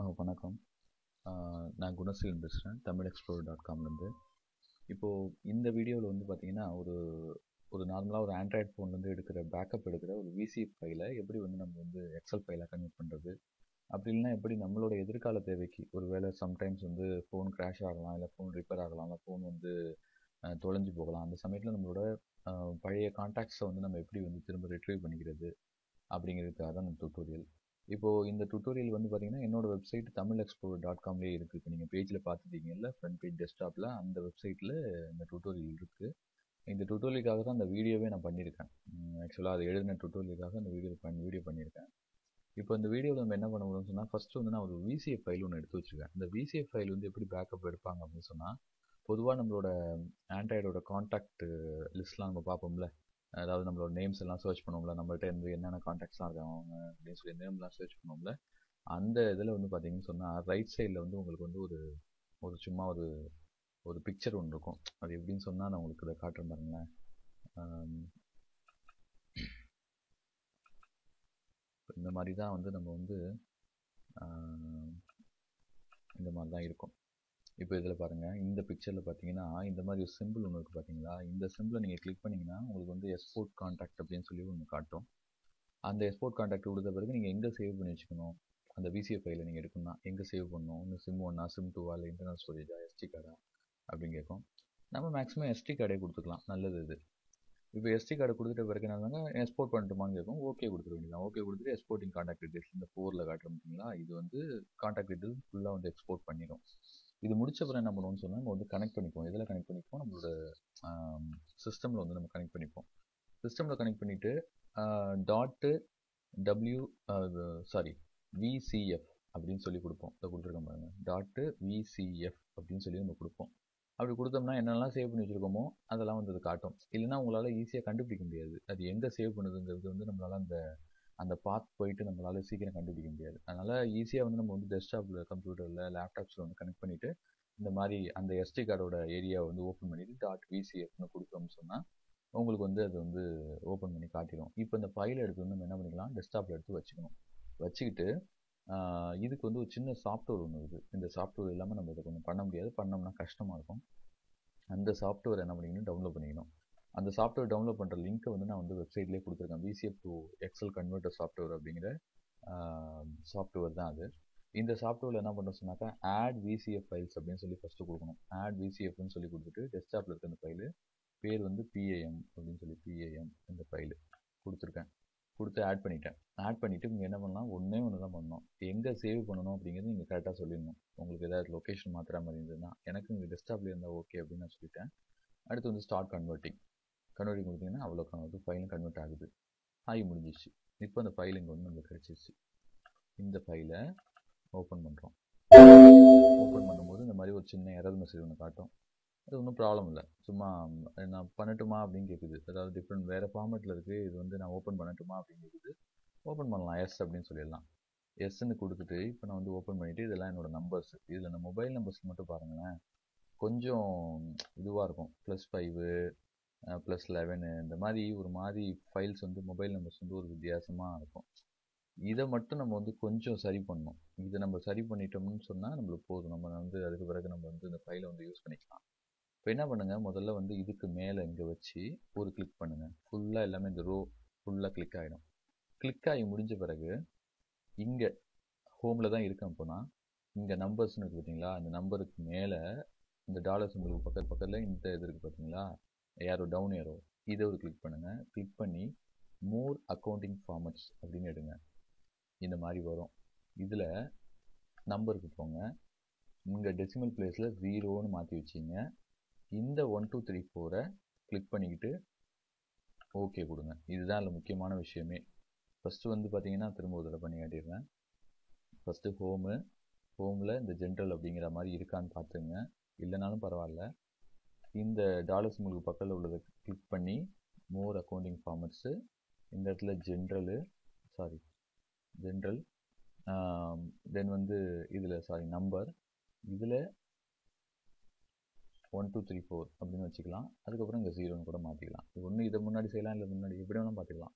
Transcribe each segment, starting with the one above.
வணக்கம். நான் குணசீலன் பேசுகிறேன், tamilexplorer.comலேருந்து. இப்போது இந்த வீடியோவில் வந்து பார்த்தீங்கன்னா, ஒரு நார்மலாக ஒரு ஆண்ட்ராய்டு ஃபோன்லேருந்து பேக்கப் எடுக்கிற ஒரு விசிஎஃப் ஃபைலை எப்படி வந்து நம்ம வந்து எக்ஸல் ஃபைலாக கன்வெர்ட் பண்ணுறது, அப்படி இல்லைன்னா எப்படி நம்மளோட எதிர்கால தேவைக்கு ஒரு வேளை சம்டைம்ஸ் வந்து ஃபோன் கிராஷ் ஆகலாம், இல்லை ஃபோன் ரிப்பேர் ஆகலாம், இல்லை ஃபோன் வந்து தொலைஞ்சு போகலாம். அந்த சமயத்தில் நம்மளோட பழைய கான்டாக்ட்ஸை வந்து நம்ம எப்படி வந்து திரும்ப ரிட்ரீவ் பண்ணிக்கிறது அப்படிங்கிறதுக்காக தான் இந்த டுட்டோரியல். இப்போது இந்த டுட்டோரியல் வந்து பார்த்தீங்கன்னா என்னோட வெப்சைட் tamilexplorer.comலேயே இருக்குது. இப்போ நீங்கள் பேஜில் பார்த்துட்டீங்கல்ல, ஃப்ரண்ட் பேஜ் டெஸ்க்டாப்பில் அந்த வெப்சைட்டில் இந்த டுட்டோரியல் இருக்குது. இந்த டுட்டோரியலுக்காக தான் அந்த வீடியோவே நான் பண்ணியிருக்கேன். ஆக்சுவலாக அது எழுதின டுட்டோரியலுக்காக அந்த வீடியோ பண்ணியிருக்கேன். இப்போ இந்த வீடியோவில் நம்ம என்ன பண்ண முடியும்னு சொன்னால், ஃபஸ்ட்டு வந்து நான் ஒரு விசிஎஃப் ஃபைல் ஒன்று எடுத்து வச்சுருக்கேன். இந்த விசிஎஃப் ஃபைல் வந்து எப்படி பேக்கப் எடுப்பாங்க அப்படின்னு சொன்னால், பொதுவாக நம்மளோட ஆண்ட்ராய்டோட காண்டாக்ட் லிஸ்ட்லாம் நம்ம பார்ப்போம்ல, அதாவது நம்மளோட நேம்ஸ் எல்லாம் சர்ச் பண்ணுவோம்ல, நம்மள்ட்ட இருந்து என்னென்ன காண்டாக்ட்ஸ்லாம் இருக்காங்க அப்படின்னு சொல்லி நேம்லாம் சர்ச் பண்ணுவோம்ல, அந்த இதில் வந்து பார்த்தீங்கன்னு சொன்னால் ரைட் சைடில் வந்து உங்களுக்கு வந்து ஒரு ஒரு சும்மா ஒரு ஒரு பிக்சர் ஒன்று இருக்கும். அது எப்படின்னு சொன்னால் நான் உங்களுக்கு இதை காட்டுறேன் பாருங்களேன். இந்த மாதிரி தான் வந்து நம்ம வந்து இந்த மாதிரி தான் இருக்கும். இப்போ இதில் பாருங்கள், இந்த பிக்சரில் பார்த்தீங்கன்னா இந்த மாதிரி ஒரு சிம்பிள் ஒன்று இருக்குது பார்த்தீங்களா. இந்த சிம்பிளை நீங்கள் கிளிக் பண்ணிங்கன்னா உங்களுக்கு வந்து எக்ஸ்போர்ட் கான்டாக்ட் அப்படின்னு சொல்லி ஒன்று காட்டும். அந்த எக்ஸ்போர்ட் கான்டாக்ட் கொடுத்த பிறகு நீங்கள் எங்கே சேவ் பண்ணி வச்சுக்கணும், அந்த விசிஎஃப் ஃபைலை நீங்கள் எடுக்கணும்னா எங்கே சேவ் பண்ணணும், இன்னும் சிம் 1 சிம் 2 இல்லை இன்டர்னல் ஸ்டோரேஜா, எஸ்டி கார்டா அப்படின்னு கேட்கும். நம்ம மேக்ஸிமம் எஸ்டி கார்டே கொடுத்துக்கலாம், நல்லது இது. இப்போ எஸ்டி கார்டு கொடுத்துட்ட பிறகு என்ன எக்ஸ்போர்ட் பண்ணட்டுமான்னு கேட்கும். ஓகே கொடுத்துட வேண்டியதான். ஓகே கொடுத்துட்டு எக்ஸ்போர்ட்டிங் கான்டாக்ட் டீட்டெயில்ஸ் இந்த 4ல் காட்டுற பார்த்தீங்களா, இது வந்து கான்டாக்ட் டீட்டெயில்ஸ் ஃபுல்லாக வந்து எக்ஸ்போர்ட் பண்ணிடும். இது முடிச்ச பிறகு என்ன பண்ணுவோம்னு சொன்னால் நம்ம வந்து கனெக்ட் பண்ணிப்போம். இதில் கனெக்ட் பண்ணிப்போம், நம்மளோட சிஸ்டமில் வந்து நம்ம கனெக்ட் பண்ணிப்போம். சிஸ்டமில் கனெக்ட் பண்ணிவிட்டு விசிஎஃப் அப்படின்னு சொல்லி கொடுப்போம். இதை கொடுத்துருக்கோம் பாருங்க, விசிஎஃப் அப்படின்னு சொல்லி நம்ம கொடுப்போம். அப்படி கொடுத்தோம்னா என்னெல்லாம் சேவ் பண்ணி வச்சுருக்கோமோ அதெல்லாம் வந்து அது காட்டும். இல்லைன்னா உங்களால் ஈஸியாக கண்டுபிடிக்க முடியாது. அது எங்கே சேவ் பண்ணுதுங்கிறது வந்து நம்மளால் அந்த பாத் போயிட்டு நம்மளால் சீக்கிரம் கண்டுபிடிக்க முடியாது. அதனால் ஈஸியாக வந்து நம்ம வந்து டெஸ்க்டாப்பில், கம்ப்யூட்டரில், லேப்டாப்ஸில் வந்து கனெக்ட் பண்ணிவிட்டு இந்த மாதிரி அந்த எஸ்டி கார்டோட ஏரியாவை வந்து ஓப்பன் பண்ணிவிட்டு .vcfன்னு கொடுத்தோம்னு சொன்னால் உங்களுக்கு வந்து அது வந்து ஓப்பன் பண்ணி காட்டிடும். இப்போ இந்த ஃபைலை எடுத்து வந்து நம்ம என்ன பண்ணிக்கலாம், டெஸ்க்டாப்பில் எடுத்து வச்சுக்கணும். வச்சுக்கிட்டு இதுக்கு வந்து ஒரு சின்ன சாஃப்ட்வேர் ஒன்று இருக்குது. இந்த சாஃப்ட்வேர் இல்லாமல் நம்ம இதை கொஞ்சம் பண்ண முடியாது, பண்ணோம்னா கஷ்டமாக இருக்கும். அந்த சாஃப்ட்வேர் என்ன பண்ணிக்கணும், டவுன்லோட் பண்ணிக்கணும். அந்த சாஃப்ட்வேர் டவுன்லோட் பண்ணுற லிங்க்கை வந்து நான் வந்து வெப்சைட்லேயே கொடுத்துருக்கேன். VCF to XL converter software அப்படிங்கிற சாஃப்ட்வேர் தான் அது. இந்த சாஃப்ட்வேரில் என்ன பண்ணுறோம் சொன்னாக்கா, ஆட் விசிஎஃப் ஃபைல்ஸ் அப்படின்னு சொல்லி ஃபஸ்ட்டு கொடுக்கணும். ஆட் விசிஎஃப்னு சொல்லி கொடுத்துட்டு டெஸ்க்டாப்பில் இருக்க அந்த ஃபைலு பேர் வந்து பிஏஎம் அப்படின்னு சொல்லி பிஏஎம் இந்த ஃபைலு கொடுத்துருக்கேன். கொடுத்து ஆட் பண்ணிவிட்டு நீங்கள் என்ன பண்ணலாம், ஒன்றே ஒன்று தான் பண்ணணும். எங்கே சேவ் பண்ணணும் அப்படிங்கிறது நீங்கள் கரெக்டாக சொல்லிடணும். உங்களுக்கு ஏதாவது லொக்கேஷன் மாற்றுற மாதிரி இருந்ததுன்னா, எனக்கு இங்கே டெஸ்க்டாப்லேயே இருந்தால் ஓகே அப்படின்னு நான் சொல்லிட்டேன். அடுத்து வந்து ஸ்டார்ட் கன்வெர்ட்டிங் கொடுத்தீங்கன்னா அவ்வளோக்கான வந்து ஃபைலும் கன்வெர்ட் ஆகுது. முடிஞ்சிச்சு. இப்போ அந்த ஃபைல் இங்கே வந்து நம்மளுக்கு கிடச்சிருச்சு. இந்த ஃபைலை ஓப்பன் பண்ணுறோம். ஓப்பன் பண்ணும்போது இந்த மாதிரி ஒரு சின்ன எரர் மெசேஜ் ஒன்று காட்டும். அது ஒன்றும் ப்ராப்ளம் இல்லை. சும்மா நான் பண்ணட்டுமா அப்படின்னு கேட்குது. அதாவது டிஃப்ரெண்ட் வேறு ஃபார்மேட்டில் இருக்குது. இது வந்து நான் ஓப்பன் பண்ணட்டுமா அப்படின்னு கேட்குது. ஓப்பன் பண்ணலாம், எஸ் அப்படின்னு சொல்லிடலாம். எஸ்ன்னு கொடுத்துட்டு இப்போ நான் வந்து ஓப்பன் பண்ணிவிட்டு இதெல்லாம் என்னோடய நம்பர்ஸ். இதில் நான் மொபைல் நம்பர்ஸ் மட்டும் பாருங்களேன், கொஞ்சம் இதுவாக இருக்கும். +5 +11 இந்த மாதிரி ஒரு மாதிரி ஃபைல்ஸ் வந்து மொபைல் நம்பர்ஸ் வந்து ஒரு வித்தியாசமாக இருக்கும். இதை மட்டும் நம்ம வந்து கொஞ்சம் சரி பண்ணணும். இதை நம்ம சரி பண்ணிட்டோம்னு சொன்னால் நம்மளுக்கு போதும். நம்ம வந்து அதுக்கு பிறகு நம்ம வந்து இந்த ஃபைலை வந்து யூஸ் பண்ணிக்கலாம். இப்போ என்ன பண்ணுங்கள், முதல்ல வந்து இதுக்கு மேலே இங்கே வச்சு ஒரு கிளிக் பண்ணுங்கள். ஃபுல்லாக எல்லாமே இந்த ரோ ஃபுல்லாக கிளிக் ஆகிடும். கிளிக் ஆகி முடிஞ்ச பிறகு இங்கே ஹோமில் தான் இருக்கேன். அப்போனா இங்கே நம்பர்ஸ்னு இருக்குது பார்த்தீங்களா, அந்த நம்பருக்கு மேலே இந்த டாலர் சிம்பிளுக்கு பக்கத்தில் இந்த இது இருக்குது பார்த்தீங்களா, ஏரோ டவுன் ஏரோ, இதை ஒரு கிளிக் பண்ணுங்கள். கிளிக் பண்ணி மோர் அக்கௌண்டிங் ஃபார்மட்ஸ் அப்படின்னு எடுங்க. இந்த மாதிரி வரும். இதில் நம்பருக்கு போங்க. இங்கே டெசிமல் பிளேஸில் 0ன்னு மாற்றி வச்சிங்க. இந்த 1 2 3 4 கிளிக் பண்ணிக்கிட்டு ஓகே கொடுங்க. இதுதான் அதில் முக்கியமான விஷயமே. ஃபஸ்ட்டு வந்து பார்த்தீங்கன்னா திரும்ப ஒரு தடவை பண்ணி காட்டிடுறேன். ஃபஸ்ட்டு ஹோமில் இந்த ஜென்ரல் அப்படிங்கிற மாதிரி இருக்கான்னு பார்த்துங்க. இல்லைனாலும் பரவாயில்ல, இந்த டாலர் சிம்பிளுக்கு பக்கத்தில் உள்ளதை கிளிக் பண்ணி மோர் அக்கௌண்டிங் ஃபார்மட்ஸு, இந்த இடத்துல ஜென்ரல் தென் வந்து இதில் நம்பர், இதில் 1 2 3 4 அப்படின்னு வச்சுக்கலாம். அதுக்கப்புறம் இங்கே 0ன்னு கூட மாற்றிக்கலாம். ஒன்று இதை முன்னாடி செய்யலாம், இல்லை முன்னாடி எப்படி வேணாலும் பார்த்துக்கலாம்.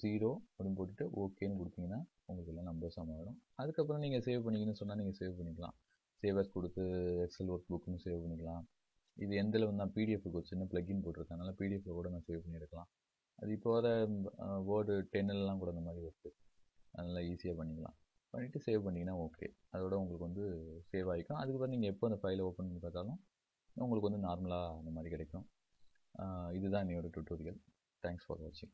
0 அப்படின்னு போட்டுட்டு ஓகேன்னு கொடுத்தீங்கன்னா உங்களுக்கு எல்லாம் நம்பர்ஸாக மாறும். அதுக்கப்புறம் நீங்கள் சேவ் பண்ணிக்கணும்னு சொன்னால் நீங்கள் சேவ் பண்ணிக்கலாம். சேவஸ் கொடுத்து எக்ஸல் ஒர்க் புக்குன்னு சேவ் பண்ணிக்கலாம். இது எந்தில் வந்து நான் பிடிஎஃப்க்கு ஒரு சின்ன பிளக்கின் போட்டிருக்கேன், அதனால் பிடிஎஃப்ல கூட நான் சேவ் பண்ணி எடுக்கலாம். அது இப்போ வர வேர்டு 10 கூட அந்த மாதிரி வருது, அதனால் ஈஸியாக பண்ணிக்கலாம். பண்ணிவிட்டு சேவ் பண்ணிங்கன்னா ஓகே, அதோட உங்களுக்கு வந்து சேவ் ஆகிக்கும். அதுக்கப்புறம் நீங்கள் எப்போ அந்த ஃபைலை ஓப்பன் பண்ணி பார்த்தாலும் உங்களுக்கு வந்து நார்மலாக அந்த மாதிரி கிடைக்கும். இதுதான் என்னோட டுட்டோரியல். தேங்க்ஸ் ஃபார் வாட்சிங்.